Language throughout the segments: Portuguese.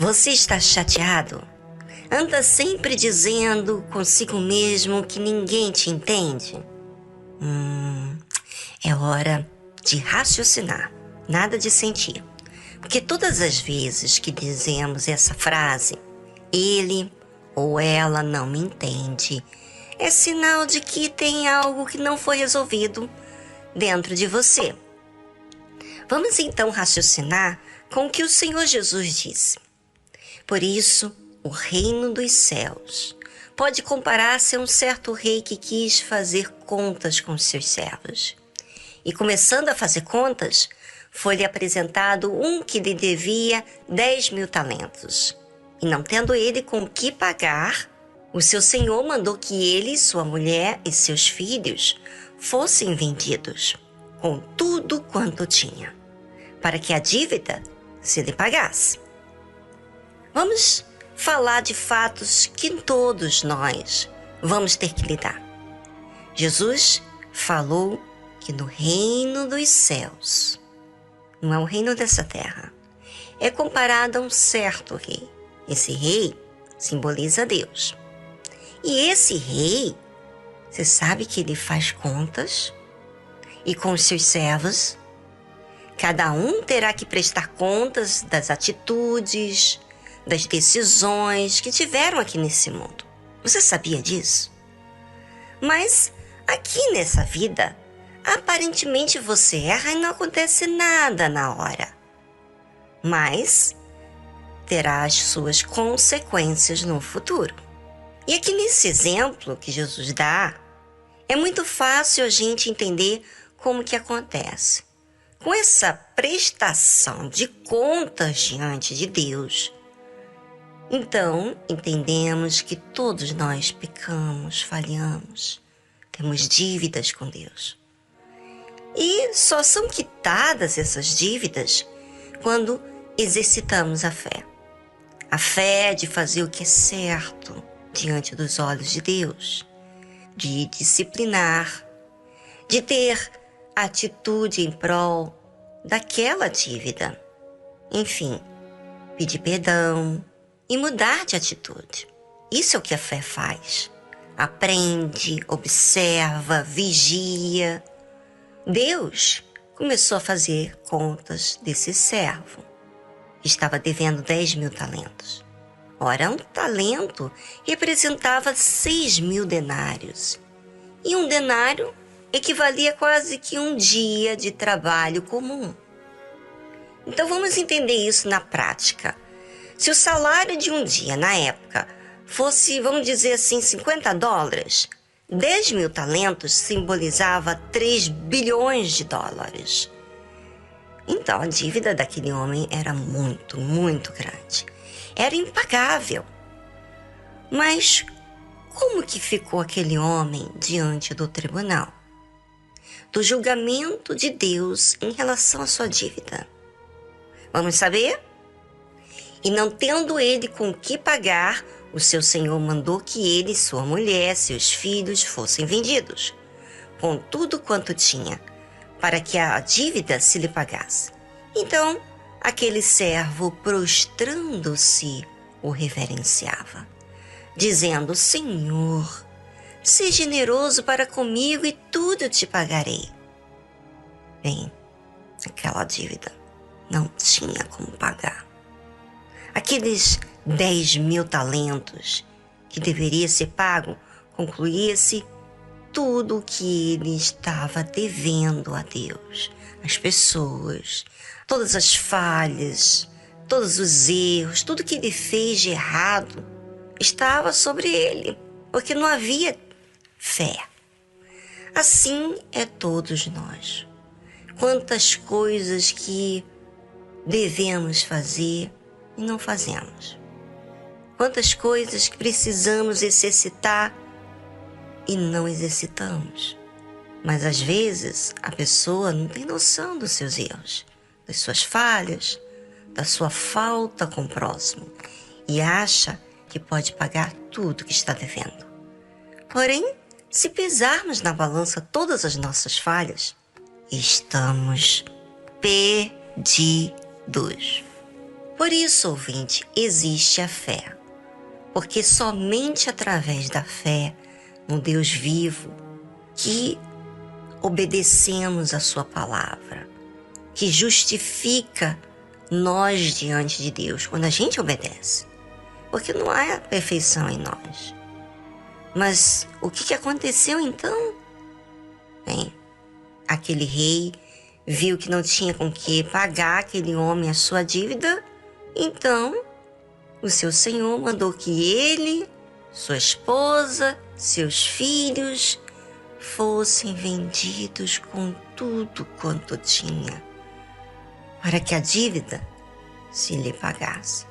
Você está chateado? Anda sempre dizendo consigo mesmo que ninguém te entende? É hora de raciocinar, nada de sentir. Porque todas as vezes que dizemos essa frase, ele ou ela não me entende, é sinal de que tem algo que não foi resolvido dentro de você. Vamos então raciocinar com o que o Senhor Jesus disse. Por isso, o reino dos céus pode comparar-se a um certo rei que quis fazer contas com seus servos. E começando a fazer contas, foi-lhe apresentado um que lhe devia 10.000 talentos. E não tendo ele com que pagar, o seu senhor mandou que ele, sua mulher e seus filhos fossem vendidos, com tudo quanto tinha, para que a dívida se lhe pagasse. Vamos falar de fatos que todos nós vamos ter que lidar. Jesus falou que no reino dos céus, não é o reino dessa terra, é comparado a um certo rei. Esse rei simboliza Deus. E esse rei, você sabe que ele faz contas e com os seus servos, cada um terá que prestar contas das atitudes, das decisões que tiveram aqui nesse mundo. Você sabia disso? Mas aqui nessa vida, aparentemente você erra e não acontece nada na hora. Mas terá as suas consequências no futuro. E aqui nesse exemplo que Jesus dá, é muito fácil a gente entender como que acontece. Com essa prestação de contas diante de Deus, então, entendemos que todos nós pecamos, falhamos, temos dívidas com Deus. E só são quitadas essas dívidas quando exercitamos a fé. A fé de fazer o que é certo diante dos olhos de Deus, de disciplinar, de ter atitude em prol daquela dívida. Enfim, pedir perdão e mudar de atitude. Isso é o que a fé faz. Aprende, observa, vigia. Deus começou a fazer contas desse servo. Estava devendo 10.000 talentos. Ora, um talento representava 6.000 denários. E um denário equivalia quase que um dia de trabalho comum. Então vamos entender isso na prática. Se o salário de um dia, na época, fosse, vamos dizer assim, $50, 10.000 talentos simbolizava 3 bilhões de dólares. Então, a dívida daquele homem era muito, muito grande. Era impagável. Mas como que ficou aquele homem diante do tribunal? Do julgamento de Deus em relação à sua dívida. Vamos saber? E não tendo ele com que pagar, o seu senhor mandou que ele, sua mulher, seus filhos fossem vendidos, com tudo quanto tinha, para que a dívida se lhe pagasse. Então, aquele servo, prostrando-se, o reverenciava, dizendo: Senhor, seja generoso para comigo e tudo te pagarei. Bem, aquela dívida não tinha como pagar. Aqueles 10.000 talentos que deveria ser pago, concluía-se tudo o que ele estava devendo a Deus, as pessoas, todas as falhas, todos os erros, tudo que ele fez de errado estava sobre ele, porque não havia fé. Assim é todos nós. Quantas coisas que devemos fazer e não fazemos. Quantas coisas que precisamos exercitar e não exercitamos. Mas às vezes a pessoa não tem noção dos seus erros, das suas falhas, da sua falta com o próximo e acha que pode pagar tudo que está devendo. Porém, se pesarmos na balança todas as nossas falhas, estamos perdidos. Por isso, ouvinte, existe a fé. Porque somente através da fé no Deus vivo que obedecemos a sua palavra, que justifica nós diante de Deus quando a gente obedece. Porque não há perfeição em nós. Mas o que aconteceu então? Bem, aquele rei viu que não tinha com que pagar aquele homem a sua dívida, então o seu senhor mandou que ele, sua esposa, seus filhos fossem vendidos com tudo quanto tinha, para que a dívida se lhe pagasse.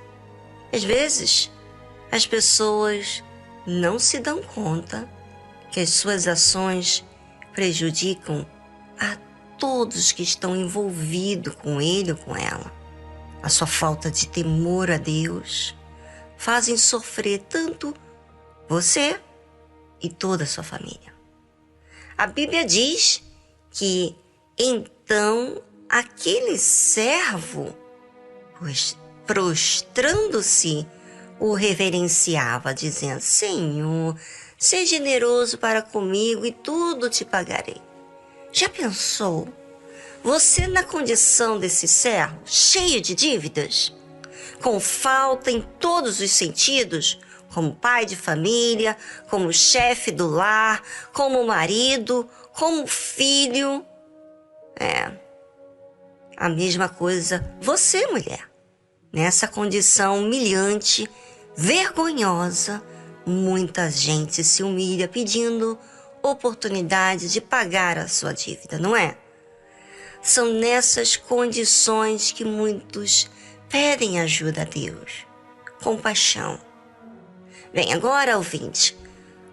Às vezes, as pessoas não se dão conta que as suas ações prejudicam a todos que estão envolvidos com ele ou com ela. A sua falta de temor a Deus fazem sofrer tanto você e toda a sua família. A Bíblia diz que então aquele servo, prostrando-se, o reverenciava, dizendo: Senhor, seja generoso para comigo e tudo te pagarei. Já pensou? Você na condição desse servo, cheio de dívidas, com falta em todos os sentidos, como pai de família, como chefe do lar, como marido, como filho. A mesma coisa você, mulher. Nessa condição humilhante, vergonhosa, muita gente se humilha pedindo oportunidade de pagar a sua dívida, não é? São nessas condições que muitos pedem ajuda a Deus, compaixão. Bem, agora, ouvinte,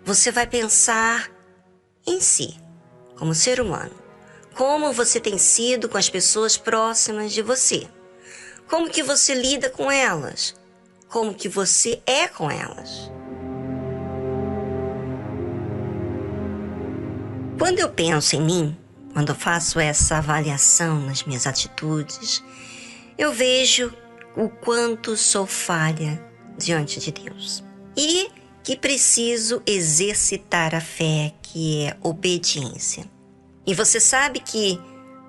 você vai pensar em si, como ser humano. Como você tem sido com as pessoas próximas de você? Como que você lida com elas? Como que você é com elas? Quando eu penso em mim, quando eu faço essa avaliação nas minhas atitudes, eu vejo o quanto sou falha diante de Deus. E que preciso exercitar a fé, que é obediência. E você sabe que,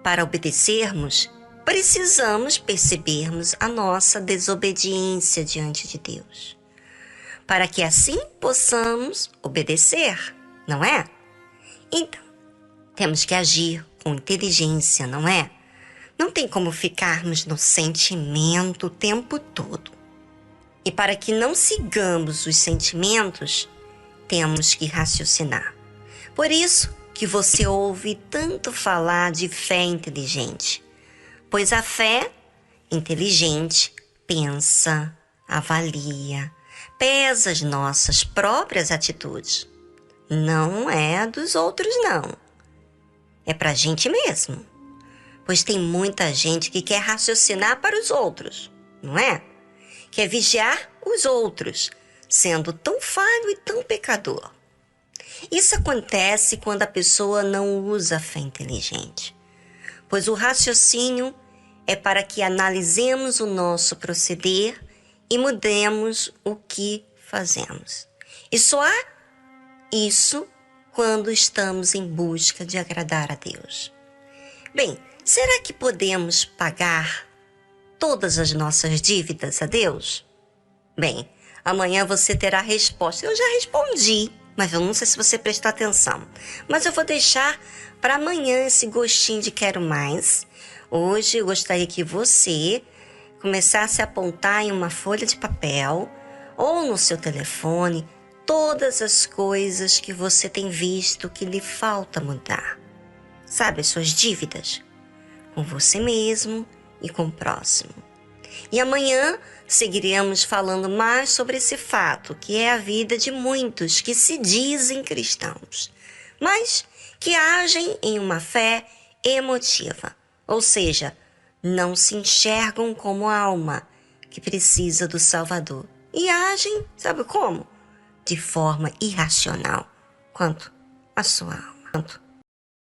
para obedecermos, precisamos percebermos a nossa desobediência diante de Deus, para que assim possamos obedecer, não é? Então, temos que agir com inteligência, não é? Não tem como ficarmos no sentimento o tempo todo. E para que não sigamos os sentimentos, temos que raciocinar. Por isso que você ouve tanto falar de fé inteligente. Pois a fé inteligente pensa, avalia, pesa as nossas próprias atitudes. Não é a dos outros, não. É pra gente mesmo. Pois tem muita gente que quer raciocinar para os outros, não é? Quer vigiar os outros, sendo tão falho e tão pecador. Isso acontece quando a pessoa não usa a fé inteligente. Pois o raciocínio é para que analisemos o nosso proceder e mudemos o que fazemos. E só há isso quando estamos em busca de agradar a Deus. Bem, será que podemos pagar todas as nossas dívidas a Deus? Bem, amanhã você terá a resposta. Eu já respondi, mas eu não sei se você prestou atenção. Mas eu vou deixar para amanhã esse gostinho de quero mais. Hoje eu gostaria que você começasse a apontar em uma folha de papel ou no seu telefone todas as coisas que você tem visto que lhe falta mudar. Sabe, as suas dívidas com você mesmo e com o próximo. E amanhã seguiremos falando mais sobre esse fato, que é a vida de muitos que se dizem cristãos, mas que agem em uma fé emotiva. Ou seja, não se enxergam como alma que precisa do Salvador. E agem, sabe como? De forma irracional quanto à sua alma.